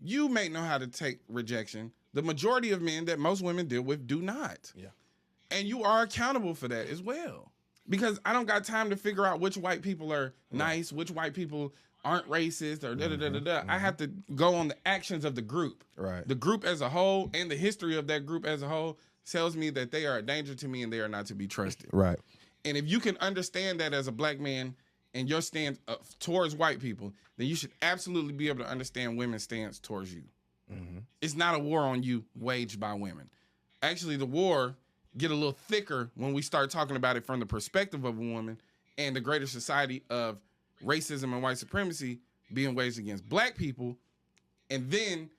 You may know how to take rejection. The majority of men that most women deal with do not. Yeah. And you are accountable for that as well. Because I don't got time to figure out which white people are nice, which white people aren't racist, or da-da-da-da-da. I have to go on the actions of the group. Right. The group as a whole and the history of that group as a whole tells me that they are a danger to me and they are not to be trusted. Right. And if you can understand that as a black man and your stance towards white people, then you should absolutely be able to understand women's stance towards you. It's not a war on you waged by women. Actually, the war get a little thicker when we start talking about it from the perspective of a woman and the greater society of racism and white supremacy being waged against black people, and then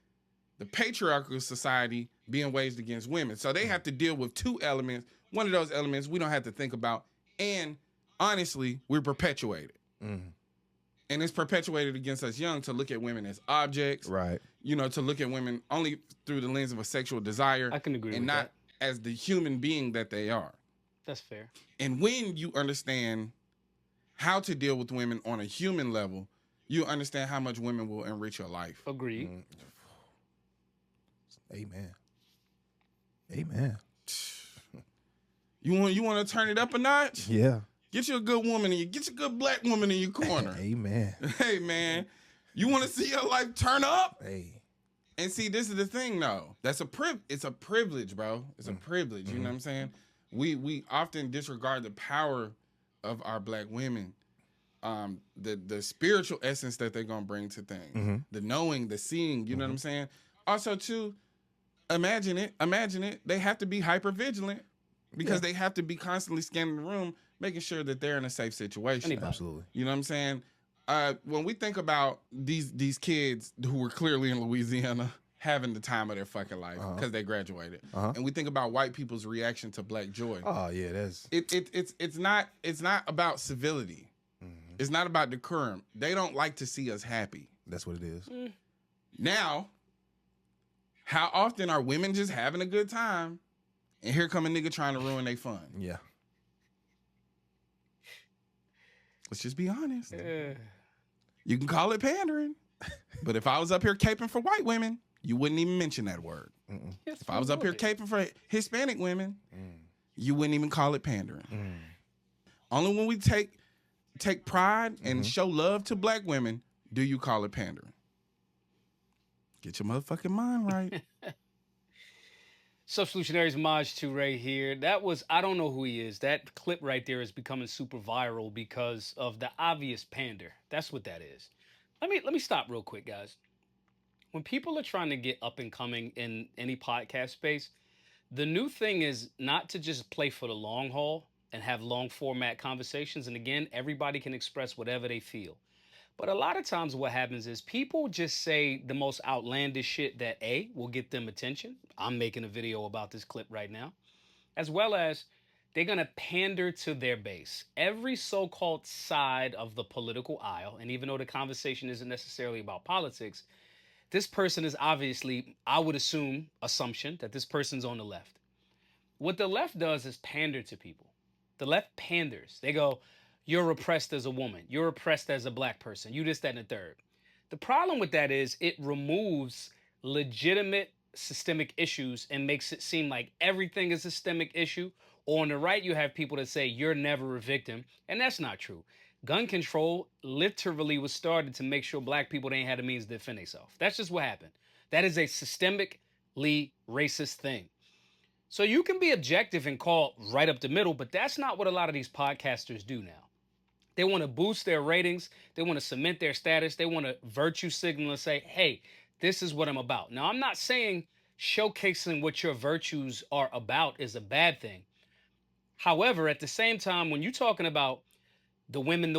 the patriarchal society being waged against women. So they have to deal with two elements. One of those elements we don't have to think about, and honestly, we're perpetuated. And it's perpetuated against us young to look at women as objects. Right. You know, to look at women only through the lens of a sexual desire. I can agree and with not that. as the human being that they are. That's fair. And when you understand how to deal with women on a human level, you understand how much women will enrich your life. Agreed. Amen. Amen. You want to turn it up a notch? Yeah. Get you a good woman get you a good black woman in your corner. Amen. Hey man, you want to see your life turn up? Hey. And see, this is the thing though. It's a privilege, bro. It's a privilege. You know what I'm saying? We often disregard the power of our black women. The spiritual essence that they're gonna bring to things. The knowing, the seeing, you know what I'm saying? Also too, imagine it. They have to be hyper vigilant because they have to be constantly scanning the room, making sure that they're in a safe situation. Absolutely. You know what I'm saying? When we think about these kids who were clearly in Louisiana having the time of their fucking life because they graduated, and we think about white people's reaction to black joy. Oh yeah, that's It's not about civility. It's not about decorum. They don't like to see us happy. that's what it is. Now, how often are women just having a good time, and here come a nigga trying to ruin their fun? Yeah. Let's just be honest. You can call it pandering, but if I was up here caping for white women, you wouldn't even mention that word. Yes, If I was up here caping for Hispanic women, you wouldn't even call it pandering. Only when we take pride and show love to black women do you call it pandering. Get your motherfucking mind right. Solutionary's Maj Toure here. That was, I don't know who he is. That clip right there is becoming super viral because of the obvious pander. That's what that is. Let me stop real quick, guys. When people are trying to get up and coming in any podcast space, the new thing is not to just play for the long haul and have long format conversations. And again, everybody can express whatever they feel. But a lot of times what happens is people just say the most outlandish shit that A, will get them attention. I'm making a video about this clip right now. As well as they're going to pander to their base. Every so-called side of the political aisle, and even though the conversation isn't necessarily about politics, this person is obviously, I would assumption that this person's on the left. What the left does is pander to people. The left panders. They go, you're oppressed as a woman. You're oppressed as a black person. You this, that, and the third. The problem with that is it removes legitimate systemic issues and makes it seem like everything is a systemic issue. Or on the right, you have people that say you're never a victim. And that's not true. Gun control literally was started to make sure black people ain't had a means to defend themselves. That's just what happened. That is a systemically racist thing. So you can be objective and call right up the middle, but that's not what a lot of these podcasters do now. They want to boost their ratings. They want to cement their status. They want to virtue signal and say, hey, this is what I'm about. Now, I'm not saying showcasing what your virtues are about is a bad thing. However, at the same time, when you're talking about the women,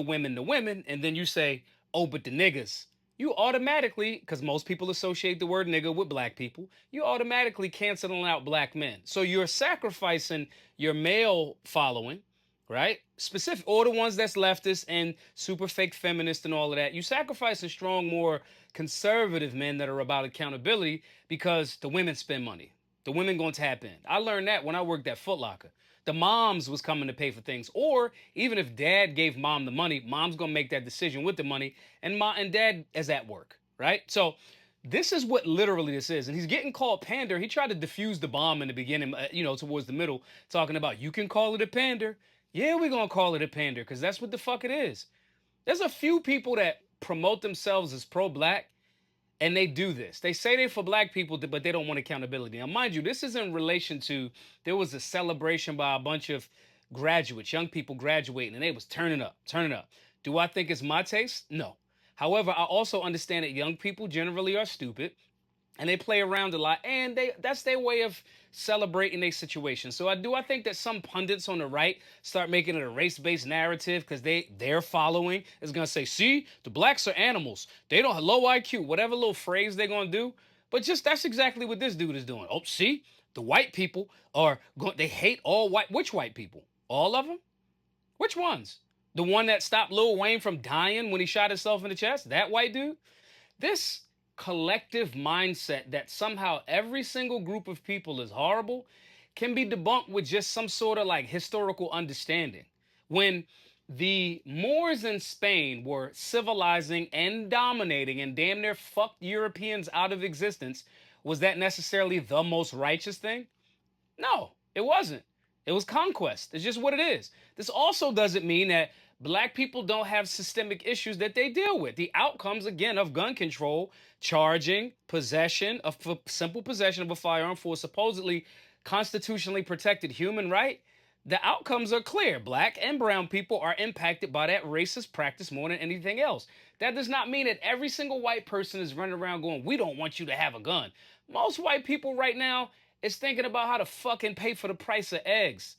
and then you say, oh, but the niggas, you automatically, because most people associate the word nigga with black people, you automatically canceling out black men. So you're sacrificing your male following, right? Specific, or the ones that's leftist and super fake feminist and all of that. You sacrifice a strong, more conservative men that are about accountability because the women spend money. The women going to tap in. I learned that when I worked at Foot Locker. The moms was coming to pay for things. Or even if dad gave mom the money, mom's going to make that decision with the money. And dad is at work, right? So This is what literally this is. And he's getting called pander. He tried to defuse the bomb in the beginning, towards the middle, talking about you can call it a pander. Yeah, we're going to call it a pander because that's what the fuck it is. There's a few people that promote themselves as pro-black and they do this. They say they're for black people, but they don't want accountability. Now, mind you, this is in relation to there was a celebration by a bunch of graduates, young people graduating, and they was turning up, turning up. Do I think it's my taste? No. However, I also understand that young people generally are stupid and they play around a lot, and that's their way of celebrating their situation. So I think that some pundits on the right start making it a race-based narrative because their following is gonna say, see, the blacks are animals. They don't have low IQ, whatever little phrase they're gonna do. But just that's exactly what this dude is doing. Oh, see, the white people they hate all white. Which white people? All of them? Which ones? The one that stopped Lil Wayne from dying when he shot himself in the chest? That white dude? This collective mindset that somehow every single group of people is horrible can be debunked with just some sort of like historical understanding. When the Moors in Spain were civilizing and dominating and damn near fucked Europeans out of existence, was that necessarily the most righteous thing? No, it wasn't. It was conquest. It's just what it is. This also doesn't mean that black people don't have systemic issues that they deal with. The outcomes, again, of gun control, charging, possession, of simple possession of a firearm for a supposedly constitutionally protected human right, the outcomes are clear. Black and brown people are impacted by that racist practice more than anything else. That does not mean that every single white person is running around going, we don't want you to have a gun. Most white people right now is thinking about how to fucking pay for the price of eggs.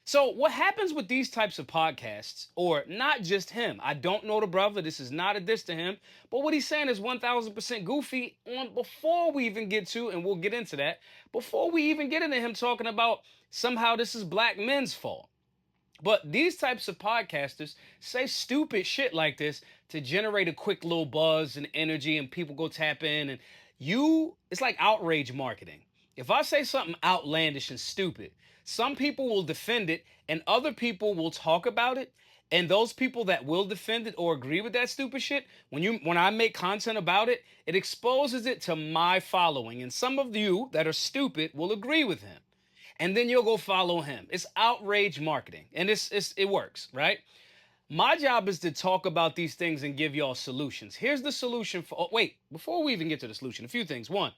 So what happens with these types of podcasts, or not just him, I don't know the brother, this is not a diss to him, but what he's saying is 1000% goofy before we even get to, and we'll get into that, before we even get into him talking about somehow this is black men's fault. But these types of podcasters say stupid shit like this to generate a quick little buzz and energy and people go tap in and it's like outrage marketing. If I say something outlandish and stupid, some people will defend it and other people will talk about it. And those people that will defend it or agree with that stupid shit, when I make content about it, it exposes it to my following. And some of you that are stupid will agree with him. And then you'll go follow him. It's outrage marketing. And it works, right? My job is to talk about these things and give y'all solutions. Here's the solution before we even get to the solution, a few things. One,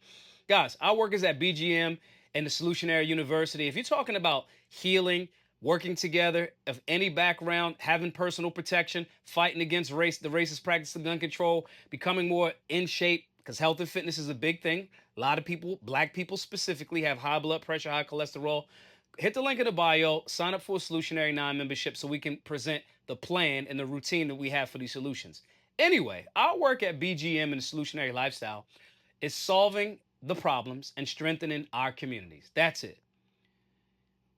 guys, our work is at BGM and the Solutionary University. If you're talking about healing, working together, of any background, having personal protection, fighting against the racist practice of gun control, becoming more in shape, because health and fitness is a big thing. A lot of people, black people specifically, have high blood pressure, high cholesterol. Hit the link in the bio, sign up for a Solutionary 9 membership so we can present the plan and the routine that we have for these solutions. Anyway, our work at BGM and the Solutionary Lifestyle is solving the problems and strengthening our communities. That's it.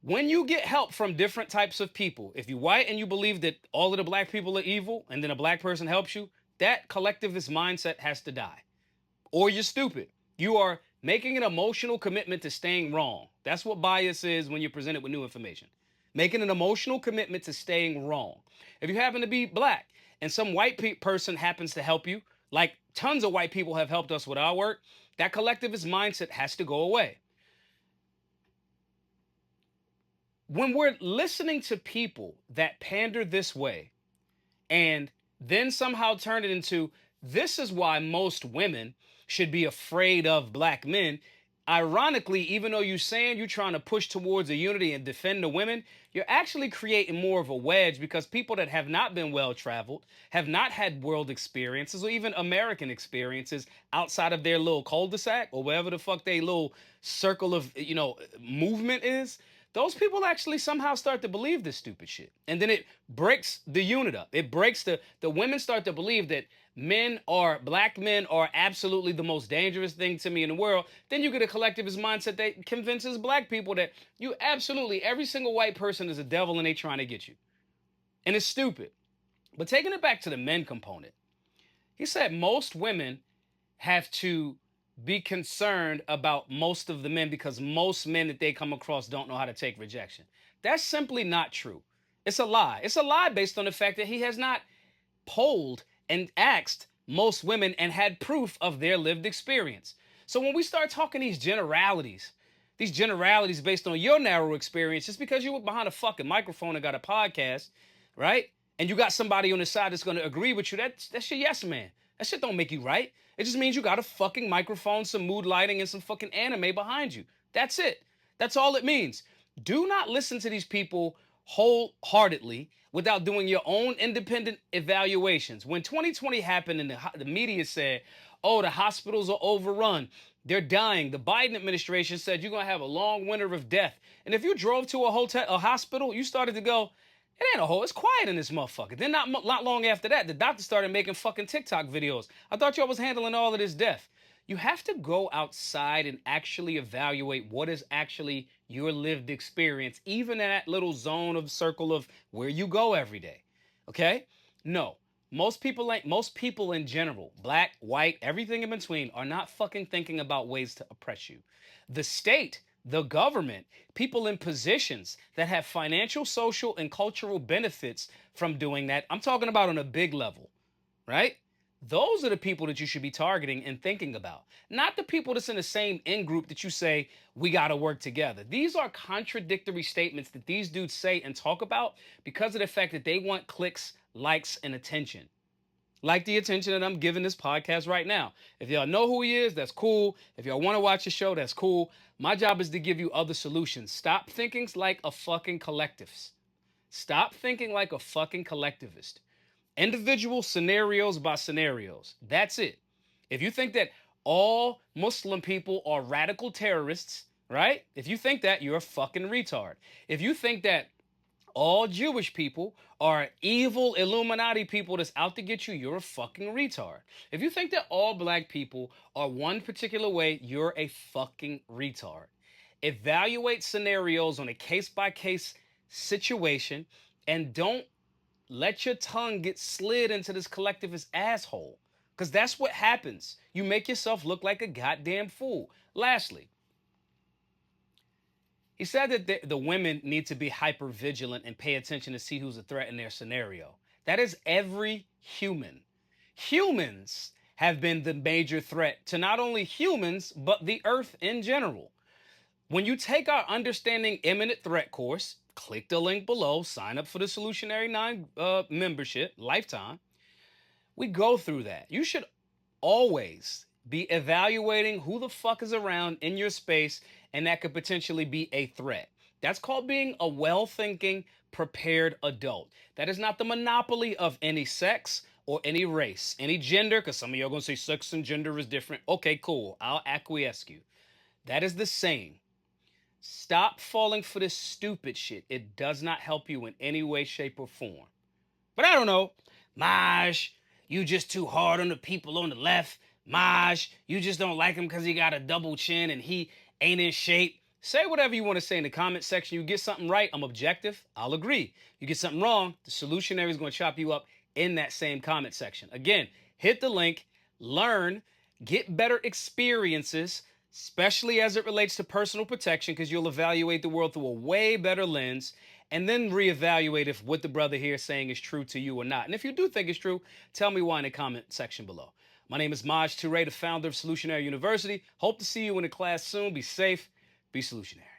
When you get help from different types of people, if you're white and you believe that all of the black people are evil and then a black person helps you, that collectivist mindset has to die. Or you're stupid. You are making an emotional commitment to staying wrong. That's what bias is when you're presented with new information. Making an emotional commitment to staying wrong. If you happen to be black and some white person happens to help you, like tons of white people have helped us with our work, that collectivist mindset has to go away. When we're listening to people that pander this way and then somehow turn it into, this is why most women should be afraid of black men. Ironically, even though you're saying you're trying to push towards a unity and defend the women, you're actually creating more of a wedge because people that have not been well-traveled, have not had world experiences or even American experiences outside of their little cul-de-sac or wherever the fuck their little circle of, movement is, those people actually somehow start to believe this stupid shit. And then it breaks the unit up. It breaks the women start to believe that black men are absolutely the most dangerous thing to me in the world. Then you get a collectivist mindset that convinces black people that every single white person is a devil and they trying to get you. And it's stupid. But taking it back to the men component, he said most women have to be concerned about most of the men because most men that they come across don't know how to take rejection. That's simply not true. It's a lie. It's a lie based on the fact that he has not polled and asked most women and had proof of their lived experience. So when we start talking these generalities based on your narrow experience, just because you were behind a fucking microphone and got a podcast, right? And you got somebody on the side that's going to agree with you, that's your yes man. That shit don't make you right. It just means you got a fucking microphone, some mood lighting, and some fucking anime behind you. That's it. That's all it means. Do not listen to these people wholeheartedly without doing your own independent evaluations. When 2020 happened and the media said, oh, the hospitals are overrun, they're dying, the Biden administration said you're going to have a long winter of death. And if you drove to a hospital, you started to go, it ain't a hole. It's quiet in this motherfucker. Then not long after that, the doctor started making fucking TikTok videos. I thought y'all was handling all of this death. You have to go outside and actually evaluate what is actually your lived experience, even in that little zone of circle of where you go every day. Okay? No. Most people in general, black, white, everything in between, are not fucking thinking about ways to oppress you. The state, the government, people in positions that have financial, social, and cultural benefits from doing that, I'm talking about on a big level, right? Those are the people that you should be targeting and thinking about, not the people that's in the same in group that you say, we got to work together. These are contradictory statements that these dudes say and talk about because of the fact that they want clicks, likes, and attention. Like the attention that I'm giving this podcast right now. If y'all know who he is, that's cool. If y'all want to watch the show, that's cool. My job is to give you other solutions. Stop thinking like a fucking collectivist. Stop thinking like a fucking collectivist. Individual scenarios by scenarios. That's it. If you think that all Muslim people are radical terrorists, right? If you think that, you're a fucking retard. If you think that all Jewish people are evil Illuminati people that's out to get you, you're a fucking retard. If you think that all black people are one particular way, you're a fucking retard. Evaluate scenarios on a case-by-case situation and don't let your tongue get slid into this collectivist asshole. Because that's what happens. You make yourself look like a goddamn fool. Lastly, he said that the women need to be hyper vigilant and pay attention to see who's a threat in their scenario. That is every human. Humans have been the major threat to not only humans, but the earth in general. When you take our Understanding Imminent Threat course, click the link below, sign up for the Solutionary 9 membership, lifetime. We go through that. You should always be evaluating who the fuck is around in your space and that could potentially be a threat. That's called being a well-thinking, prepared adult. That is not the monopoly of any sex or any race, any gender, because some of y'all are going to say sex and gender is different. Okay, cool. I'll acquiesce you. That is the same. Stop falling for this stupid shit. It does not help you in any way, shape, or form. But I don't know. Maj, you just too hard on the people on the left. Maj, you just don't like him because he got a double chin and he ain't in shape. Say whatever you want to say in the comment section. You get something right, I'm objective. I'll agree. You get something wrong, the Solutionary is going to chop you up in that same comment section. Again, hit the link, learn, get better experiences, especially as it relates to personal protection, because you'll evaluate the world through a way better lens, and then reevaluate if what the brother here is saying is true to you or not. And if you do think it's true, tell me why in the comment section below. My name is Maj Toure, the founder of Solutionary University. Hope to see you in the class soon. Be safe, be solutionary.